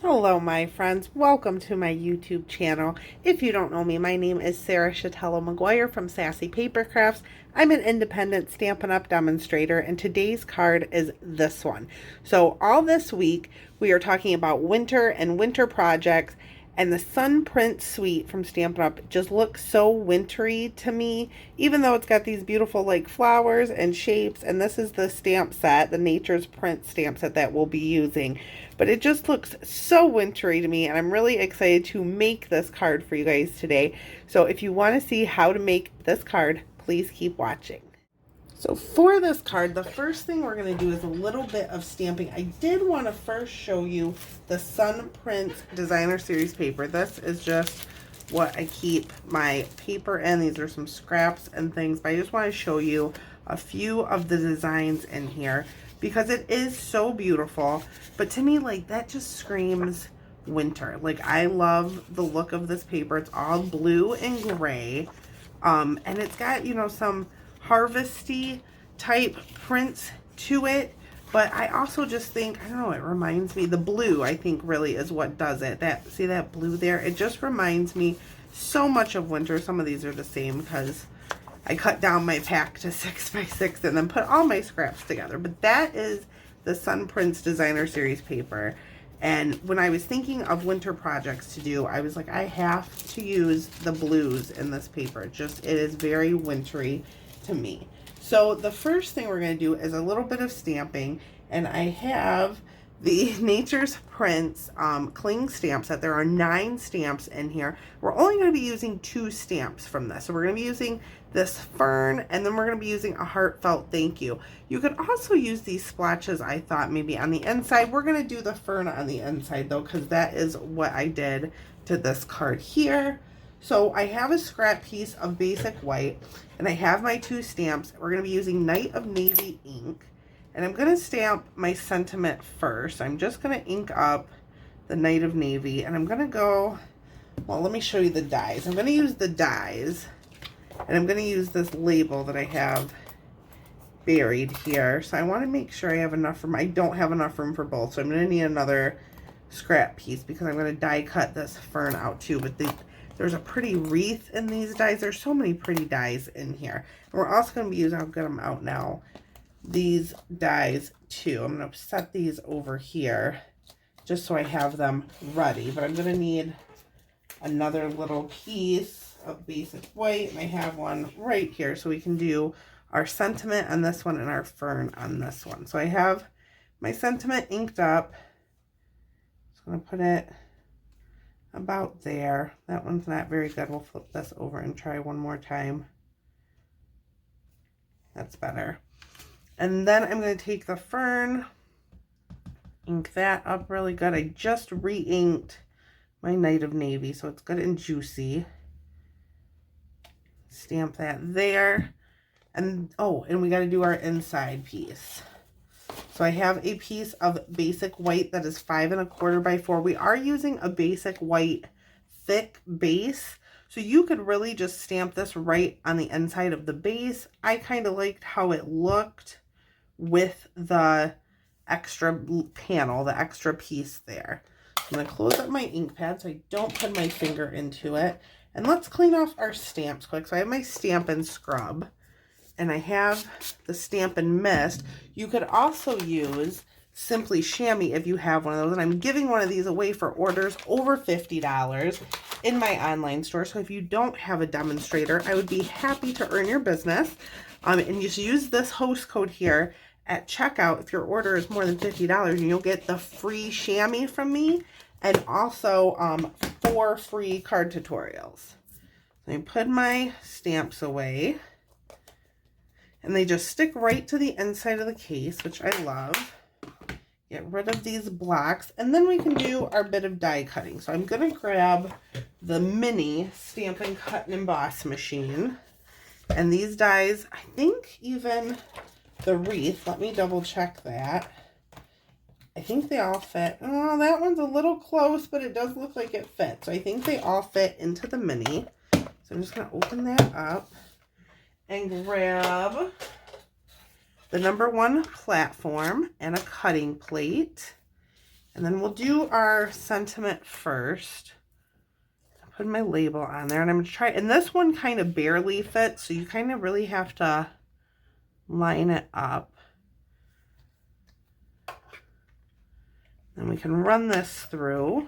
Hello, my friends. Welcome to my YouTube channel. If you don't know me, my name is Sarah Chatella McGuire from Sassy Paper Crafts. I'm an independent Stampin' Up! Demonstrator, and today's card is this one. So all this week, we are talking about winter and winter projects, and the Sun Print Suite from Stampin' Up! Just looks so wintry to me, even though it's got these beautiful like flowers and shapes, and this is the stamp set, the Nature's Print stamp set that we'll be using. But it just looks so wintry to me, and I'm really excited to make this card for you guys today. So if you want to see how to make this card, please keep watching. So for this card, the first thing we're going to do is a little bit of stamping. I did want to first show you the Sun Print Designer Series paper. This is just what I keep my paper in. These are some scraps and things, but I just want to show you a few of the designs in here because it is so beautiful. But to me, like, that just screams winter. Like, I love the look of this paper. It's all blue and gray. And it's got, you know, some harvesty type prints to it, but I also just think, I don't know, it reminds me, the blue I think really is what does it. That, see that blue there? It just reminds me so much of winter. Some of these are the same because I cut down my pack to 6x6 and then put all my scraps together. But that is the Sun Prints Designer Series paper. And when I was thinking of winter projects to do, I was like, I have to use the blues in this paper. Just, it is very wintry to me. So the first thing we're going to do is a little bit of stamping, and I have the Nature's Prints cling stamp set. There are 9 stamps in here. We're only going to be using 2 stamps from this. So we're going to be using this fern, and then we're going to be using a heartfelt thank you. You could also use these splotches, I thought, maybe on the inside. We're going to do the fern on the inside though, because that is what I did to this card here. So I have a scrap piece of basic white, and I have my 2 stamps. We're going to be using Night of Navy ink, and I'm going to stamp my sentiment first. I'm just going to ink up the Night of Navy, and I'm going to go, well, let me show you the dies. I'm going to use the dies, and I'm going to use this label that I have buried here. So I want to make sure I have enough room. I don't have enough room for both, so I'm going to need another scrap piece because I'm going to die cut this fern out too. But there's a pretty wreath in these dies. There's so many pretty dies in here. And we're also going to be using, I'll get them out now, these dies too. I'm going to set these over here just so I have them ready. But I'm going to need another little piece of basic white, and I have one right here so we can do our sentiment on this one and our fern on this one. So I have my sentiment inked up. Just going to put it about there. That one's not very good. We'll flip this over and try one more time. That's better. And then I'm going to take the fern, ink that up really good. I just re-inked my Night of Navy, so it's good and juicy. Stamp that there. And oh, and we got to do our inside piece. So I have a piece of basic white that is 5 1/4 by 4. We are using a basic white thick base, so you could really just stamp this right on the inside of the base. I kind of liked how it looked with the extra panel, the extra piece there. I'm going to close up my ink pad so I don't put my finger into it. And let's clean off our stamps quick. So I have my Stampin' Scrub, and I have the Stampin' Mist. You could also use Simply Chamois if you have one of those. And I'm giving one of these away for orders over $50 in my online store. So if you don't have a demonstrator, I would be happy to earn your business. And just use this host code here at checkout if your order is more than $50, and you'll get the free chamois from me, and also 4 free card tutorials. So I put my stamps away, and they just stick right to the inside of the case, which I love. Get rid of these blocks, and then we can do our bit of die cutting. So I'm going to grab the mini Stampin' Cut and Emboss machine, and these dies, I think even the wreath, let me double check that. I think they all fit. Oh, that one's a little close, but it does look like it fits. So I think they all fit into the mini. So I'm just going to open that up and grab the #1 platform and a cutting plate. And then we'll do our sentiment first. Put my label on there, and I'm going to try, and this one kind of barely fits, so you kind of really have to line it up. And we can run this through.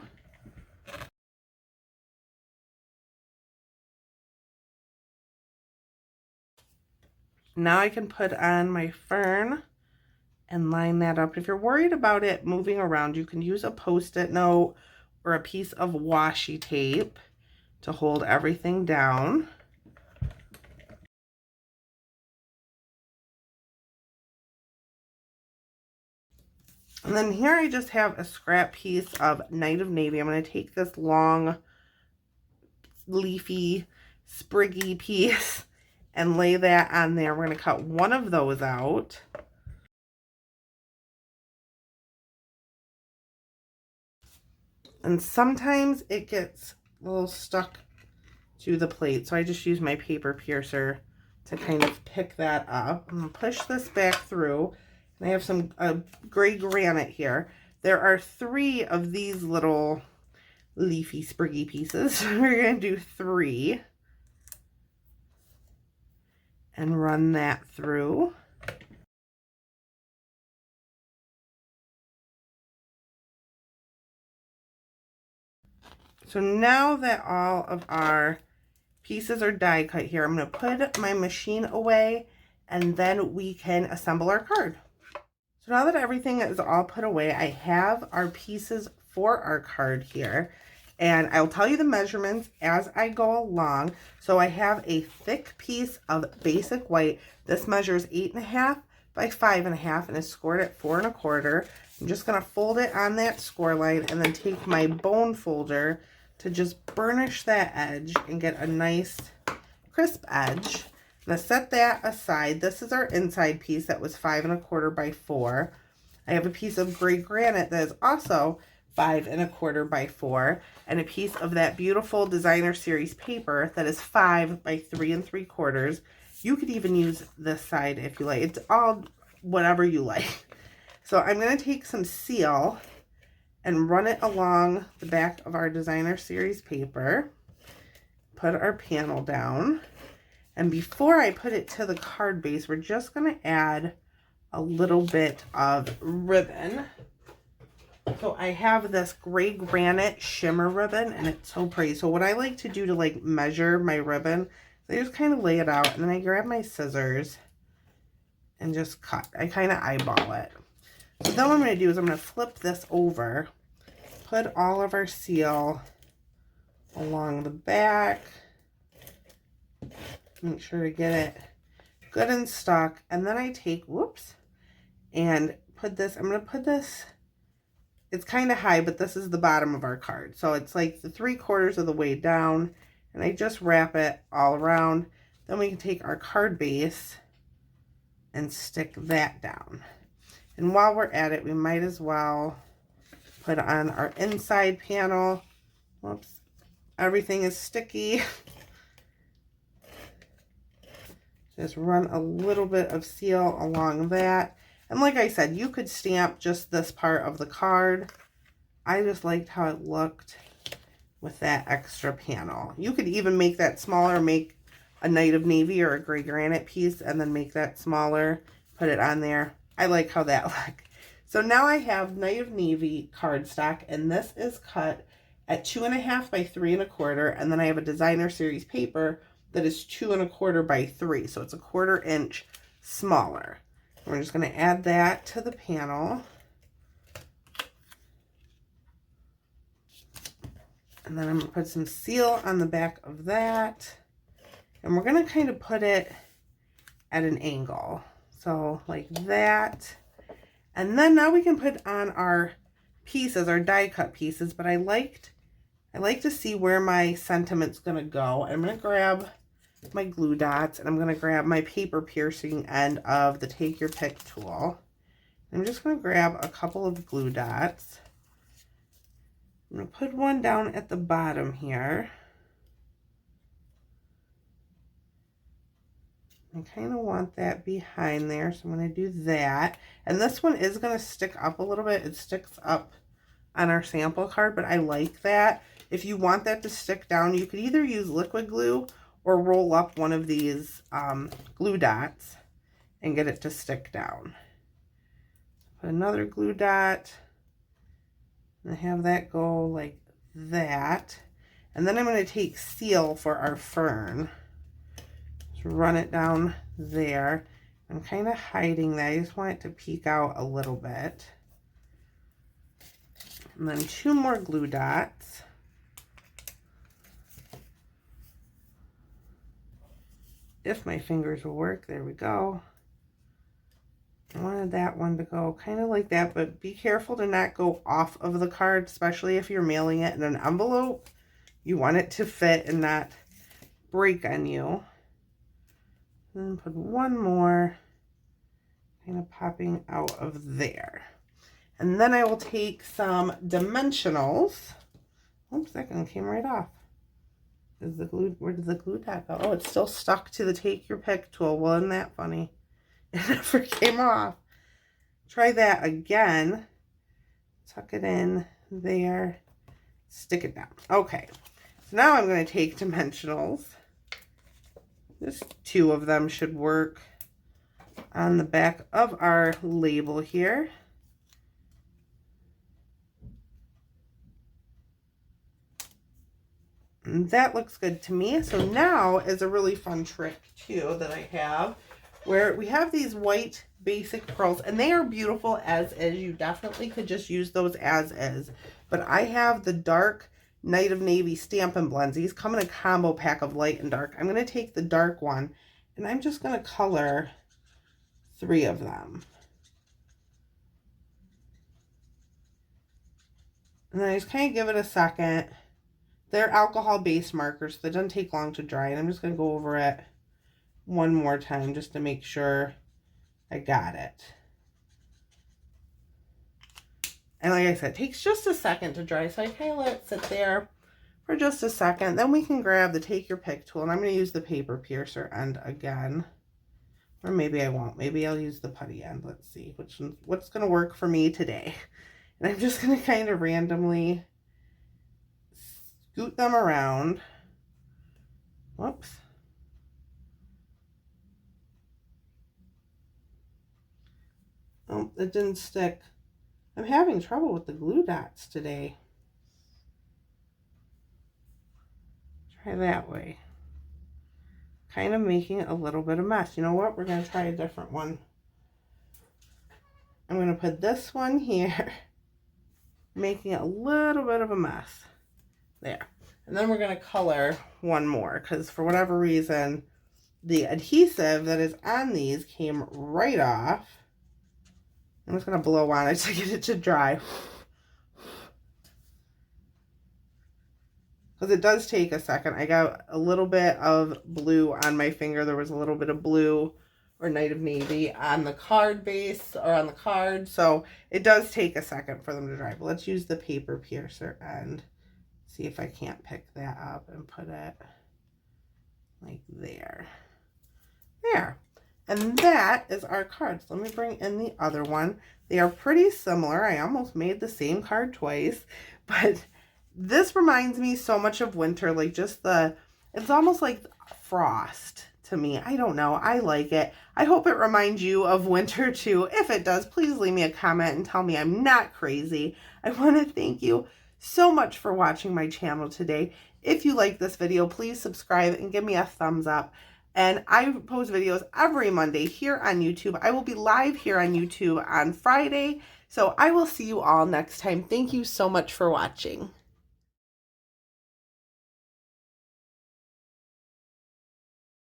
Now I can put on my fern and line that up. If you're worried about it moving around, you can use a Post-it note or a piece of washi tape to hold everything down. And then here I just have a scrap piece of Night of Navy. I'm going to take this long, leafy, spriggy piece and lay that on there. We're going to cut one of those out. And sometimes it gets a little stuck to the plate, so I just use my paper piercer to kind of pick that up. I'm going to push this back through. And I have some gray granite here. There are 3 of these little leafy, spriggy pieces. We're going to do 3. And run that through. So now that all of our pieces are die cut here, I'm going to put my machine away, and then we can assemble our card. So now that everything is all put away, I have our pieces for our card here, and I'll tell you the measurements as I go along. So I have a thick piece of basic white. This measures 8.5 by 5.5 and is scored at 4 1/4. I'm just going to fold it on that score line and then take my bone folder to just burnish that edge and get a nice crisp edge. I'm going to set that aside. This is our inside piece that was 5 1/4 by 4. I have a piece of gray granite that is also 5 1/4 by 4, and a piece of that beautiful designer series paper that is 5 by 3 3/4. You could even use this side if you like. It's all whatever you like. So I'm going to take some seal and run it along the back of our designer series paper. Put our panel down. And before I put it to the card base, we're just going to add a little bit of ribbon. So I have this gray granite shimmer ribbon, and it's so pretty. So what I like to do to like measure my ribbon, I just kind of lay it out, and then I grab my scissors and just cut. I kind of eyeball it. So then what I'm going to do is I'm going to flip this over, put all of our seal along the back, make sure to get it good and stuck, and then I take, whoops, and put this, I'm going to put this, it's kind of high, but this is the bottom of our card. So it's like the 3/4 of the way down, and I just wrap it all around. Then we can take our card base and stick that down. And while we're at it, we might as well put on our inside panel. Whoops, everything is sticky. Just run a little bit of seal along that. And like I said, you could stamp just this part of the card. I just liked how it looked with that extra panel. You could even make that smaller, make a Night of Navy or a gray granite piece, and then make that smaller, put it on there. I like how that looked. So now I have Night of Navy cardstock, and this is cut at 2.5 by 3 1/4, and then I have a designer series paper that is 2 1/4 by 3, so it's a 1/4 inch smaller. We're just going to add that to the panel. And then I'm going to put some seal on the back of that. And we're going to kind of put it at an angle. So like that. And then now we can put on our pieces, our die cut pieces. But I like to see where my sentiment's going to go. I'm going to grab my glue dots, and I'm going to grab my paper piercing end of the Take Your Pick tool. I'm just going to grab a couple of glue dots. I'm going to put one down at the bottom here. I kind of want that behind there, so I'm going to do that. And this one is going to stick up a little bit. It sticks up on our sample card, but I like that. If you want that to stick down, you could either use liquid glue or roll up one of these glue dots and get it to stick down. Put another glue dot and have that go like that. And then I'm going to take seal for our fern. Just run it down there. I'm kind of hiding that. I just want it to peek out a little bit. And then 2 more glue dots. If my fingers will work, there we go. I wanted that one to go kind of like that, but be careful to not go off of the card, especially if you're mailing it in an envelope. You want it to fit and not break on you. And then put one more kind of popping out of there. And then I will take some dimensionals. Oops, that one came right off. Is the glue, where did the glue dot go? Oh, it's still stuck to the take your pick tool. Well, isn't that funny? It never came off. Try that again. Tuck it in there. Stick it down. Okay. So now I'm going to take dimensionals. Just 2 of them should work on the back of our label here. And that looks good to me. So now is a really fun trick too that I have, where we have these white basic pearls, and they are beautiful as is. You definitely could just use those as is. But I have the dark Night of Navy Stampin' Blends. These come in a combo pack of light and dark. I'm going to take the dark one, and I'm just going to color 3 of them. And then I just kind of give it a second. They're alcohol-based markers, so they don't take long to dry. And I'm just going to go over it one more time just to make sure I got it. And like I said, it takes just a second to dry, so I kind of let it sit there for just a second. Then we can grab the take your pick tool, and I'm going to use the paper piercer end again. Or maybe I won't. Maybe I'll use the putty end. Let's see what's going to work for me today. And I'm just going to kind of randomly scoot them around. Whoops. Oh, it didn't stick. I'm having trouble with the glue dots today. Try that way. Kind of making a little bit of mess. You know what? We're going to try a different one. I'm going to put this one here, making a little bit of a mess. There. And then we're going to color one more, because for whatever reason, the adhesive that is on these came right off. I'm just going to blow on it to get it to dry. Because it does take a second. I got a little bit of blue on my finger. There was a little bit of blue or Night of Navy on the card base or on the card. So it does take a second for them to dry. But let's use the paper piercer and see if I can't pick that up and put it like there. There. And that is our cards. Let me bring in the other one. They are pretty similar. I almost made the same card twice, but this reminds me so much of winter, like just it's almost like frost to me. I don't know. I like it. I hope it reminds you of winter too. If it does, please leave me a comment and tell me I'm not crazy. I want to thank you so much for watching my channel today. If you like this video, please subscribe and give me a thumbs up. And I post videos every Monday here on YouTube. I will be live here on YouTube on Friday. So I will see you all next time. Thank you so much for watching.